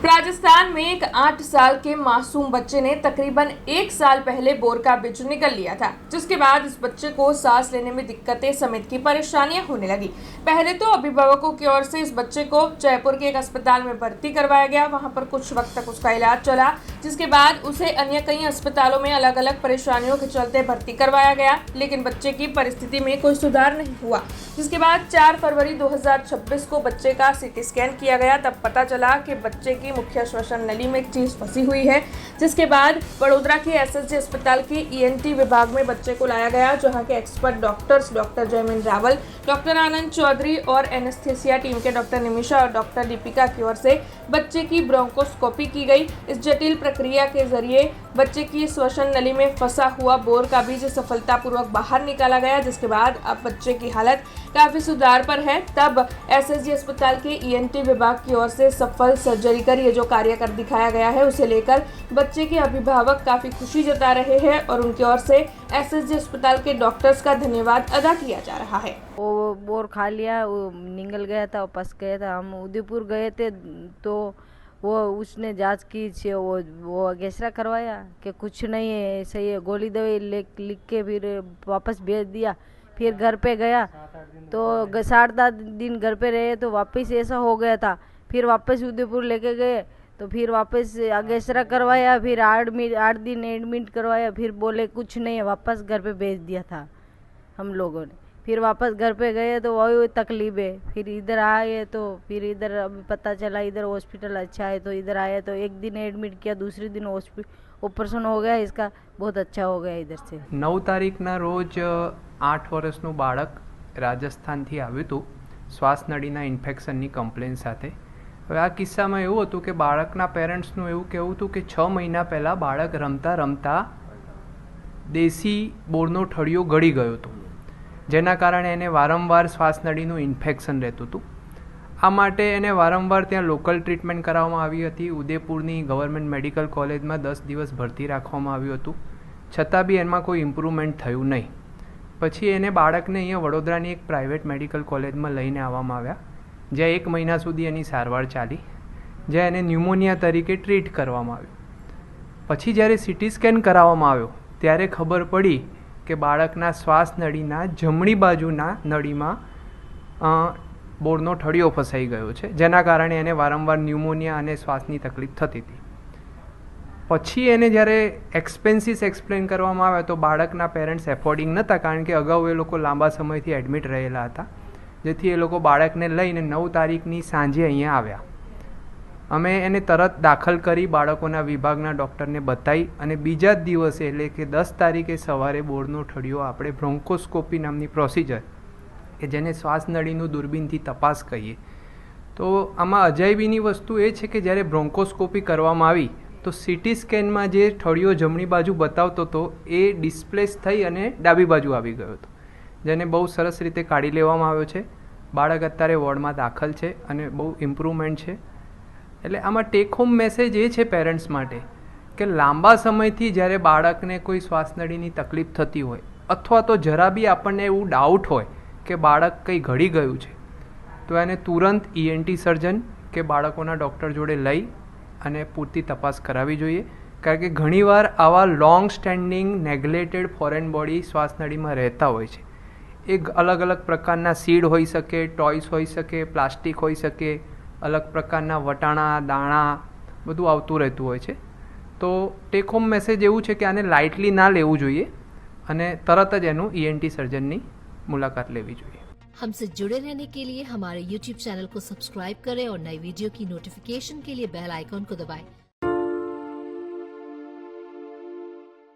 राजस्थान में एक 8 साल के मासूम बच्चे ने तकरीबन 1 साल पहले बोर का बीज निकल लिया था, जिसके बाद इस बच्चे को सांस लेने में दिक्कतें समेत की परेशानियां होने लगी। पहले तो अभिभावकों की ओर से इस बच्चे को जयपुर के एक अस्पताल में भर्ती करवाया गया। वहां पर कुछ वक्त तक उसका इलाज चला, जिसके बाद उसे अन्य कई अस्पतालों में अलग अलग परेशानियों के चलते भर्ती करवाया गया, लेकिन बच्चे की परिस्थिति में कोई सुधार नहीं हुआ। जिसके बाद 4 फरवरी 2026 को बच्चे का सीटी स्कैन किया गया। तब पता चला कि बच्चे की मुख्य श्वसन नली में एक चीज फंसी हुई है। जिसके बाद वडोदरा के एसएसजी अस्पताल के ईएनटी विभाग में बच्चे को लाया गया, जहां के expert doctors doctor Jaymin Rawal, doctor Anand Chaudhary और एनेस्थीसिया टीम के डॉक्टर निमिषा और डॉक्टर दीपिका की ओर से बच्चे की ब्रोंकोस्कोपी की गई। इस जटिल प्रक्रिया के जरिए बच्चे की श्वसन नली में फंसा हुआ बोर का बीज सफलतापूर्वक बाहर निकाला गया, जिसके बाद अब बच्चे की हालत काफी सुधार पर है। तब एसएसजी अस्पताल के ईएनटी विभाग की ओर से सफल सर्जरी कर ये जो कार्य कर दिखाया गया है, उसे लेकर बच्चे के अभिभावक काफी खुशी जता रहे हैं और उनकी ओर से एसएसजी अस्पताल के डॉक्टर्स का धन्यवाद अदा किया जा रहा है। वो बोर खा लिया, वो निगल गया था, पस गया था। हम उदयपुर गए थे तो वो उसने जांच की, वो अगेसरा करवाया कि कुछ नहीं है, सही है। गोली दवाई लिख के फिर वापस भेज दिया। फिर घर पे गया तो 7-8 दिन घर पे रहे तो वापस ऐसा हो गया था। फिर वापस उदयपुर लेके गए तो फिर वापस अगेसरा करवाया, फिर 8 दिन एडमिट करवाया। फिर बोले कुछ नहीं है, वापस घर पे भेज दिया था हम लोगों ने। फिर वापस घर पे गए तो वही तकलीफ है। फिर इधर आए तो फिर इधर अभी पता चला इधर हॉस्पिटल अच्छा है, तो इधर आए तो एक दिन एडमिट किया, दूसरे दिन ऑपरेशन हो गया, इसका बहुत अच्छा हो गया इधर से। 9 તારીખના રોજ 8 વર્ષનું બાળક રાજસ્થાનથી આવ્યું હતું શ્વાસ નળીના ઇન્ફેક્શનની કમ્પ્લેન સાથે। હવે આ કિસ્સામાં એવું હતું કે બાળકના પેરેન્ટ્સનું એવું કહેવું હતું કે 6 મહિના પહેલાં બાળક રમતા રમતા દેશી બોરનો ઠળિયો ગળી ગયો હતો, જેના કારણે એને વારંવાર શ્વાસ નળીનું ઇન્ફેક્શન રહેતું હતું। આ માટે એને વારંવાર ત્યાં લોકલ ટ્રીટમેન્ટ કરાવવામાં આવી હતી। ઉદયપુરની ગવર્મેન્ટ મેડિકલ કોલેજમાં 10 દિવસ ભરતી રાખવામાં આવ્યું હતું, છતાં બી એમાં કોઈ ઇમ્પ્રુવમેન્ટ થયું નહીં। પછી એને બાળકને અહીંયા વડોદરાની એક પ્રાઇવેટ મેડિકલ કોલેજમાં લઈને આવવામાં આવ્યા, જ્યાં 1 મહિના સુધી એની સારવાર ચાલી, જ્યાં એને ન્યુમોનિયા તરીકે ટ્રીટ કરવામાં આવ્યું। પછી જ્યારે સીટી સ્કેન કરાવવામાં આવ્યો ત્યારે ખબર પડી કે બાળકના શ્વાસ નળીના જમણી બાજુના નળીમાં બોરનો ઠળિયો ફસાઈ ગયો છે, જેના કારણે એને વારંવાર ન્યુમોનિયા અને શ્વાસની તકલીફ થતી હતી। પછી એને જ્યારે એક્સપેન્સીસ એક્સપ્લેન કરવામાં આવ્યા તો બાળકના પેરેન્ટ્સ એફોર્ડિંગ નહોતા, કારણ કે અગાઉ એ લોકો લાંબા સમયથી એડમિટ રહેલા હતા, જેથી એ લોકો બાળકને લઈને 9 તારીખની સાંજે અહીંયા આવ્યા। અમે એને તરત દાખલ કરી બાળકોના વિભાગના ડૉક્ટરને બતાવી અને બીજા જ દિવસે એટલે કે 10 તારીખે સવારે બોરનો ઠળિયો આપણે બ્રોન્કોસ્કોપી નામની પ્રોસિજર કે જેને શ્વાસ નળીનું દૂરબીનથી તપાસ કહીએ, તો આમાં અજાયબીની વસ્તુ એ છે કે જ્યારે બ્રોન્કોસ્કોપી કરવામાં આવી તો સીટી સ્કેનમાં જે ઠળિયો જમણી બાજુ બતાવતો હતો એ ડિસ્પ્લેસ થઈ અને ડાબી બાજુ આવી ગયો હતો, જેને બહુ સરસ રીતે કાઢી લેવામાં આવ્યો છે। બાળક અત્યારે વોર્ડમાં દાખલ છે અને બહુ ઇમ્પ્રુવમેન્ટ છે। એટલે આમાં ટેક હોમ મેસેજ એ છે પેરેન્ટ્સ માટે કે લાંબા સમયથી જ્યારે બાળકને કોઈ શ્વાસનળીની તકલીફ થતી હોય અથવા તો જરા બી આપણને એવું ડાઉટ હોય કે બાળક કંઈ ઘડી ગયું છે, તો એને તુરંત ઈએનટી સર્જન કે બાળકોના ડૉક્ટર જોડે લઈ અને પૂરતી તપાસ કરાવવી જોઈએ, કારણ કે ઘણીવાર આવા long standing neglected foreign body શ્વાસનળીમાં રહેતા હોય છે। એ અલગ અલગ પ્રકારના સીડ હોઈ શકે, ટોયસ હોઈ શકે, પ્લાસ્ટિક હોઈ શકે, અલગ પ્રકારના વટાણા દાણા બધું આવતું રહેતું હોય છે। તો ટેક હોમ મેસેજ એવું છે કે આને લાઇટલી ના લેવું જોઈએ અને તરત જ એનું ઈએનટી સર્જનની मुलाकात लेवी જોઈએ। हमसे जुड़े रहने के लिए हमारे YouTube चैनल को सब्सक्राइब करें और नई वीडियो की नोटिफिकेशन के लिए बेल आइकॉन को दबाएं।